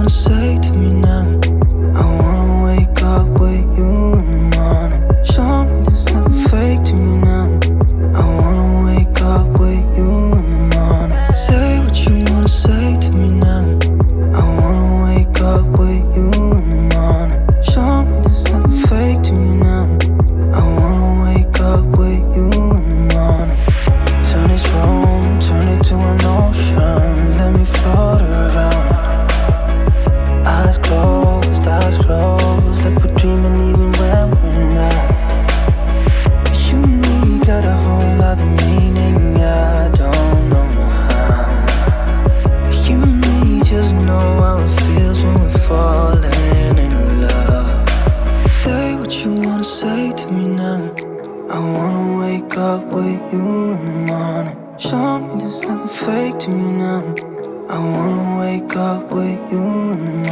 wanna say to me now. I wanna wake up with you in the morning. Show me there's nothing fake to me now. I wanna wake up with you in the morning. Say what you wanna say to me now. I wanna wake up with you in the morning. Show me there's nothing fake to me now. I wanna wake up with you in the morning. Turn this room, turn it to an ocean. Let me float around. Eyes closed, like we're dreaming even when we're not. You and me got a whole other meaning, I don't know how. You and me just know how it feels when we're falling in love. Say what you wanna say to me now. I wanna wake up with you in the morning. Show me there's nothing fake to me now. I wanna wake up with you in the morning.